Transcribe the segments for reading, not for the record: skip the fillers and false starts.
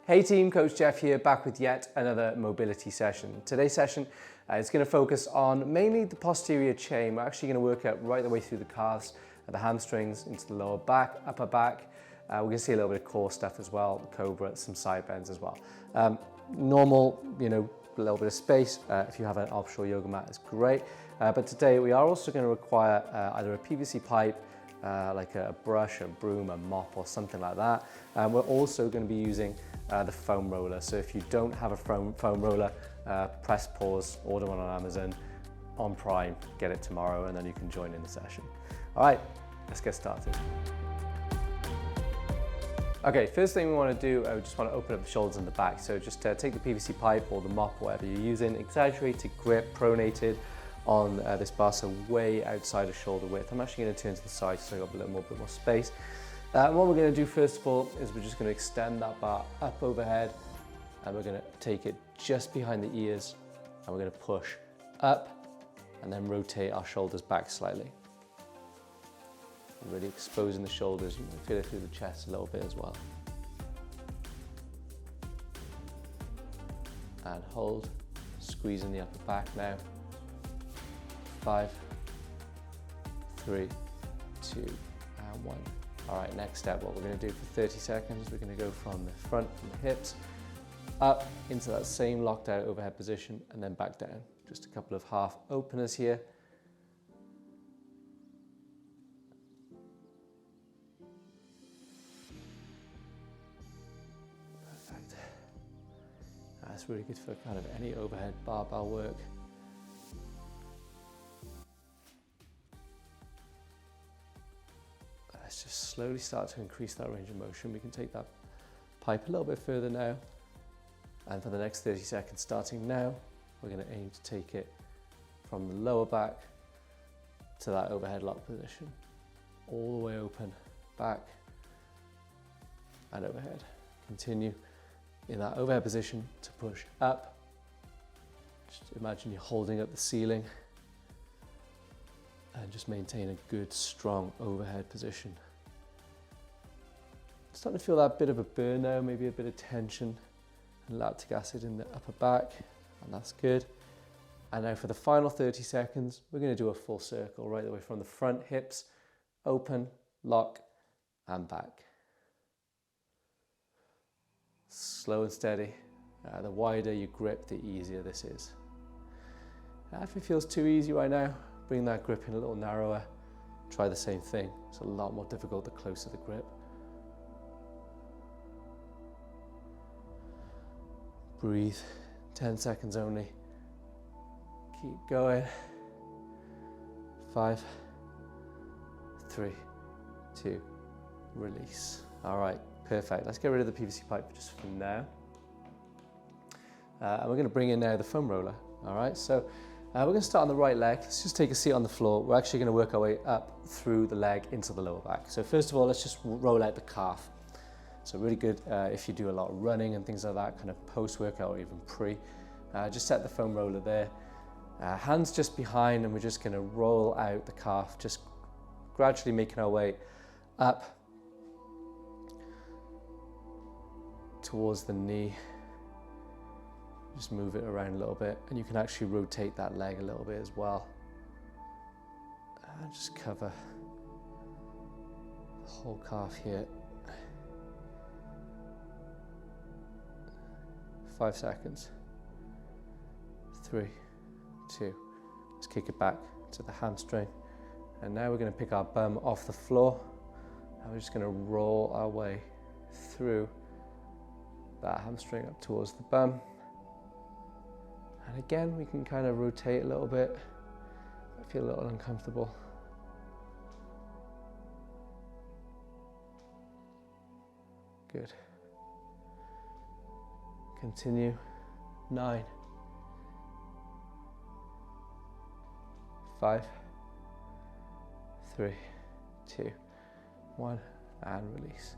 Hey team, Coach Jeff here, back with yet another mobility session. Today's session is going to focus on mainly the posterior chain. We're actually going to work out right the way through the calves, the hamstrings, into the lower back, upper back. We're going to see a little bit of core stuff as well, the cobra, some side bends as well. Normal, a little bit of space. If you have an offshore yoga mat, it's great. But today we are also going to require either a PVC pipe, like a brush, a broom, a mop or something like that. We're also going to be using the foam roller. So if you don't have a foam roller, press pause, order one on Amazon, on Prime, get it tomorrow, and then you can join in the session. All right, let's get started. Okay, first thing we want to do, we just want to open up the shoulders and the back. So just take the PVC pipe or the mop, whatever you're using, exaggerated grip, pronated on this bar, so way outside of shoulder width. I'm actually going to turn to the side so I've got a bit more space. What we're going to do first of all is we're just going to extend that bar up overhead, and we're going to take it just behind the ears, and we're going to push up and then rotate our shoulders back slightly. Really exposing the shoulders. You can feel it through the chest a little bit as well. And hold, squeezing the upper back now. 5, 3, 2, and 1. All right, next step, what we're going to do for 30 seconds, we're going to go from the front, from the hips, up into that same locked out overhead position, and then back down. Just a couple of half openers here. Perfect. That's really good for kind of any overhead barbell work. Let's just slowly start to increase that range of motion. We can take that pipe a little bit further now. And for the next 30 seconds, starting now, we're going to aim to take it from the lower back to that overhead lock position. All the way open, back and overhead. Continue in that overhead position to push up. Just imagine you're holding up the ceiling. And just maintain a good, strong overhead position. Starting to feel that bit of a burn now, maybe a bit of tension and lactic acid in the upper back, and that's good. And now for the final 30 seconds, we're going to do a full circle right the way from the front, hips, open, lock, and back. Slow and steady. The wider you grip, the easier this is. If it feels too easy right now, bring that grip in a little narrower. Try the same thing. It's a lot more difficult the closer the grip. Breathe, 10 seconds only. Keep going. 5, 3, 2, release. All right, perfect. Let's get rid of the PVC pipe just for now. And we're going to bring in now the foam roller. All right, so we're going to start on the right leg. Let's just take a seat on the floor. We're actually going to work our way up through the leg into the lower back. So first of all, let's just roll out the calf. So really good if you do a lot of running and things like that, kind of post-workout or even pre. Just set the foam roller there. Hands just behind, and we're just going to roll out the calf, just gradually making our way up towards the knee. Just move it around a little bit, and you can actually rotate that leg a little bit as well. And just cover the whole calf here. 5 seconds. 3, 2. Let's kick it back to the hamstring. And now we're going to pick our bum off the floor, and we're just going to roll our way through that hamstring up towards the bum. And again, we can kind of rotate a little bit. I feel a little uncomfortable. Good. Continue. 9, 5, 3, 2, 1, and release.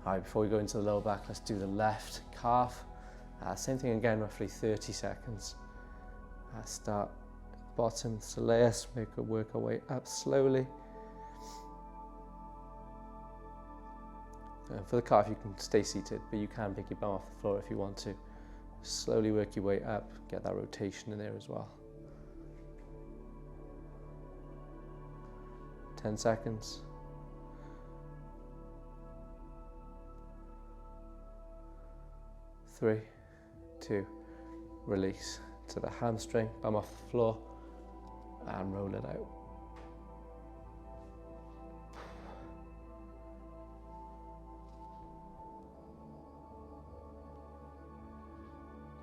All right, before we go into the lower back, let's do the left calf. Same thing again, roughly 30 seconds. Start bottom, soleus, work our way up slowly. For the calf, you can stay seated, but you can pick your bum off the floor if you want to. Slowly work your way up, get that rotation in there as well. 10 seconds. Three, two, release to the hamstring, bum off the floor, and roll it out.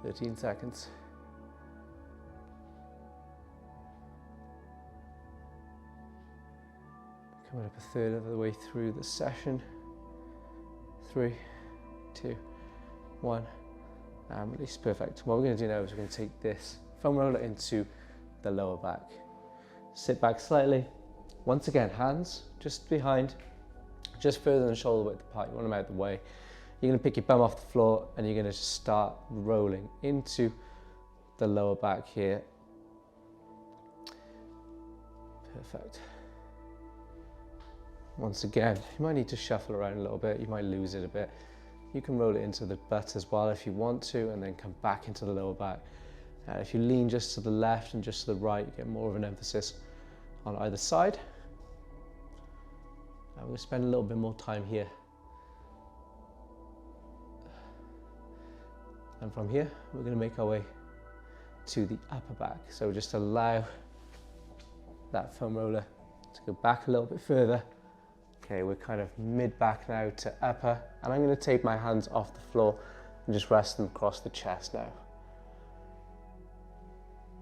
"13 seconds. Coming up a third of the way through the session. 3, 2, 1, and release. Perfect. What we're going to do now is we're going to take this foam roller into the lower back. Sit back slightly. Once again, hands just behind, just further than shoulder width apart. You want them out of the way. You're going to pick your bum off the floor and you're going to just start rolling into the lower back here. Perfect. Once again, you might need to shuffle around a little bit. You might lose it a bit. You can roll it into the butt as well if you want to, and then come back into the lower back. If you lean just to the left and just to the right, you get more of an emphasis on either side. And we're going to spend a little bit more time here. And from here, we're going to make our way to the upper back. So just allow that foam roller to go back a little bit further. Okay, we're kind of mid-back now to upper, and I'm going to take my hands off the floor and just rest them across the chest now.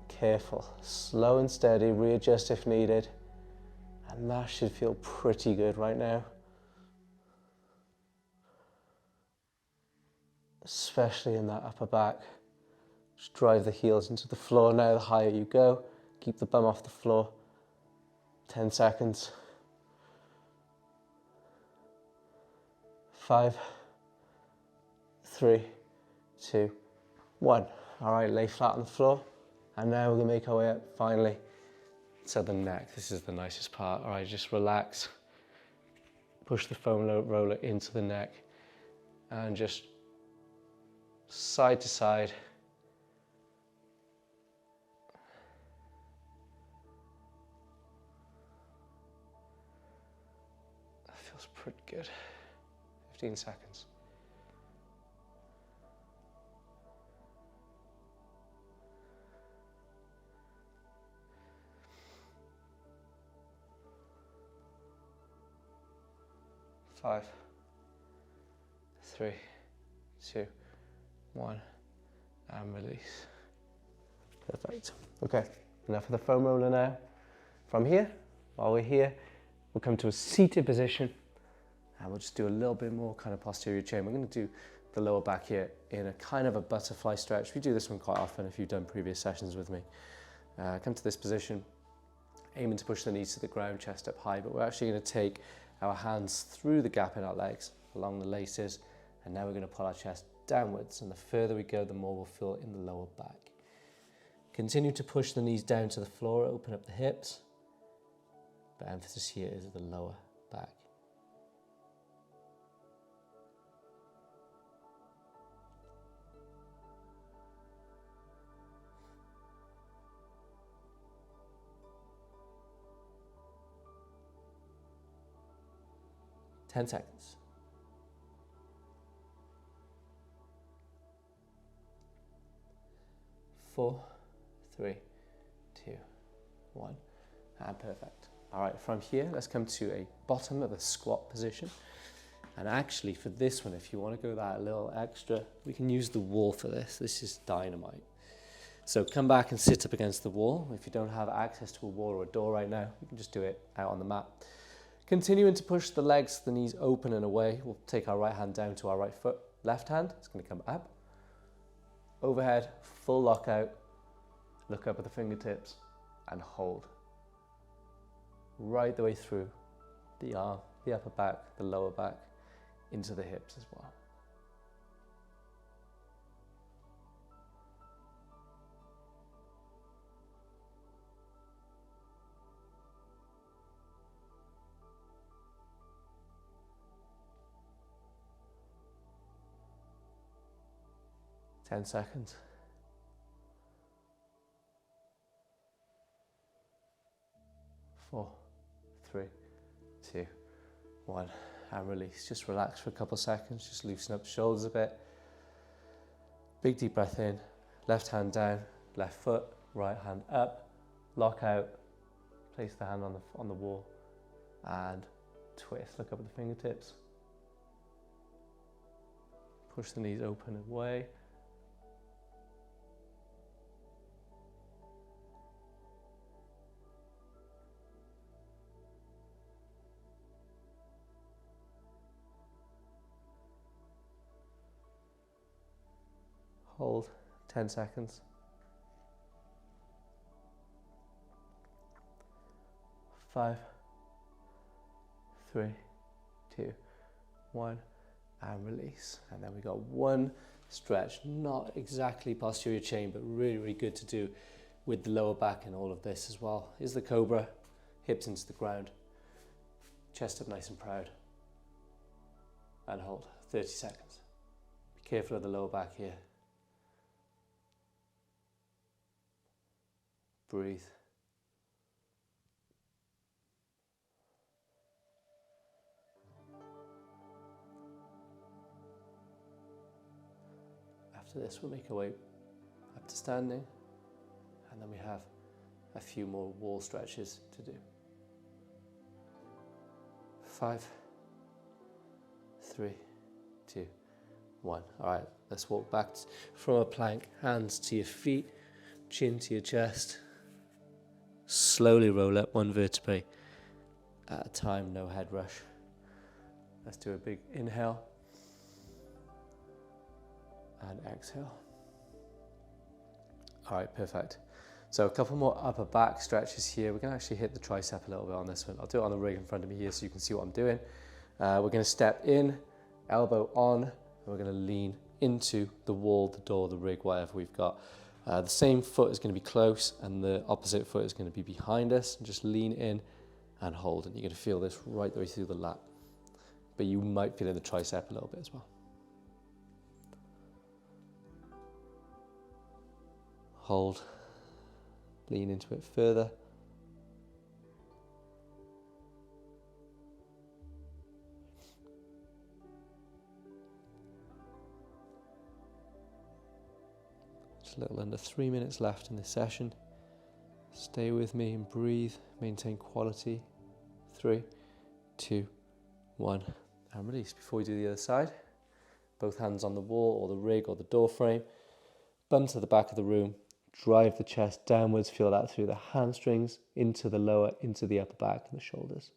Careful, slow and steady, readjust if needed, and that should feel pretty good right now. Especially in that upper back. Just drive the heels into the floor now. The higher you go, keep the bum off the floor. 10 seconds. 5, 3, 2, 1. All right, lay flat on the floor. And now we're gonna make our way up finally to the neck. This is the nicest part. All right, just relax. Push the foam roller into the neck and just side to side. That feels pretty good. 15 seconds. Five, 3, 2, 1, and release. Perfect. Okay, enough of the foam roller now. From here, while we're here, we'll come to a seated position and we'll just do a little bit more kind of posterior chain. We're going to do the lower back here in a kind of a butterfly stretch. We do this one quite often if you've done previous sessions with me. Come to this position, aiming to push the knees to the ground, chest up high, but we're actually going to take our hands through the gap in our legs, along the laces, and now we're going to pull our chest downwards, and the further we go, the more we'll feel in the lower back. Continue to push the knees down to the floor, open up the hips, but emphasis here is the lower back. Ten seconds. 4, 3, 2, 1, and perfect. All right, from here, let's come to a bottom of the squat position. And actually for this one, if you want to go that a little extra, we can use the wall for this. This is dynamite. So come back and sit up against the wall. If you don't have access to a wall or a door right now, you can just do it out on the mat. Continuing to push the legs, the knees open and away. We'll take our right hand down to our right foot. Left hand is going to come up. Overhead, full lockout. Look up at the fingertips and hold. Right the way through the arm, the upper back, the lower back, into the hips as well. 10 seconds. 4, 3, 2, 1, and release. Just relax for a couple seconds, just loosen up the shoulders a bit. Big deep breath in, left hand down, left foot, right hand up, lock out, place the hand on the wall, and twist. Look up at the fingertips. Push the knees open and away. Hold 10 seconds. 5, 3, 2, 1, and release. And then we got one stretch, not exactly posterior chain, but really, really good to do with the lower back and all of this as well. Is the cobra, hips into the ground, chest up nice and proud, and hold 30 seconds. Be careful of the lower back here. Breathe. After this, we'll make our way up to standing, and then we have a few more wall stretches to do. 5, 3, 2, 1. All right, let's walk back from a plank, hands to your feet, chin to your chest. Slowly roll up one vertebrae at a time, no head rush. Let's do a big inhale and exhale. All right, perfect. So a couple more upper back stretches here. We're going to actually hit the tricep a little bit on this one. I'll do it on the rig in front of me here so you can see what I'm doing. We're going to step in, elbow on, and we're going to lean into the wall, the door, the rig, whatever we've got. The same foot is going to be close and the opposite foot is going to be behind us. And just lean in and hold, and you're going to feel this right the way through the lat. But you might feel in the tricep a little bit as well. Hold, lean into it further. A little under 3 minutes left in this session. Stay with me and breathe, maintain quality. 3, 2, 1, and release. Before we do the other side, both hands on the wall or the rig or the door frame, bum to the back of the room, drive the chest downwards, feel that through the hamstrings, into the lower, into the upper back and the shoulders.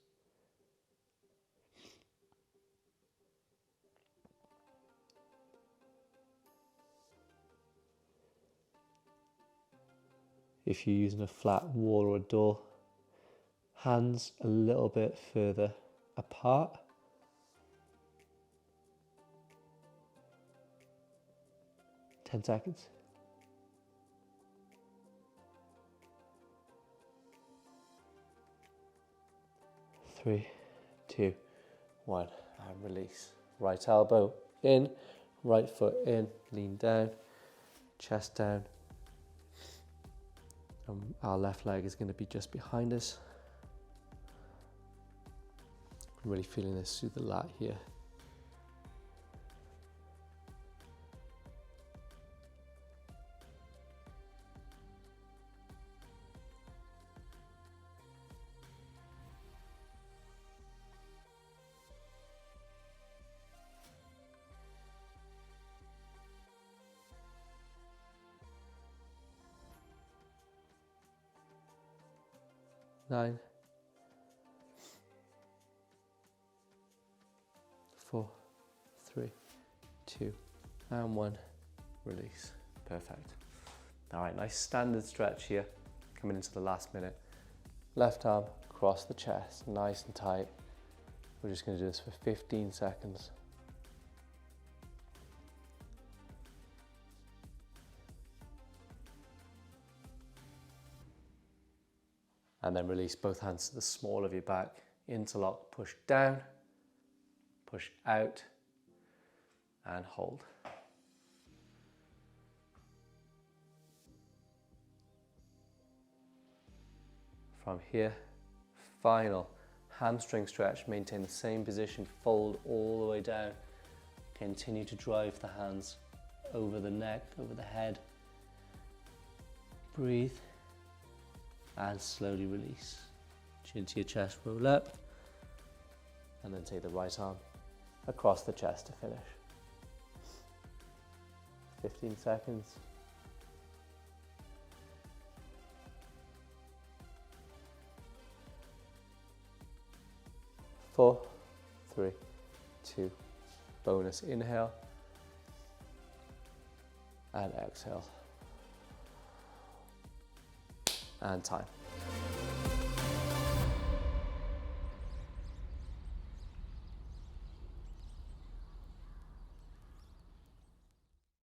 If you're using a flat wall or a door, hands a little bit further apart. Ten seconds. 3, 2, 1, and release. Right elbow in, right foot in, lean down, chest down. And our left leg is going to be just behind us. I'm really feeling this through the lat here. Nine, 4, 3, 2, and 1. Release. Perfect. All right, nice standard stretch here. Coming into the last minute. Left arm across the chest, nice and tight. We're just going to do this for 15 seconds. And then release both hands to the small of your back, interlock, push down, push out, and hold. from here. Final hamstring stretch, maintain the same position, fold all the way down. Continue to drive the hands over the neck, over the head. Breathe and slowly release. Chin to your chest, roll up, and then take the right arm across the chest to finish. 15 seconds. 4, 3, 2, bonus inhale and exhale. And time.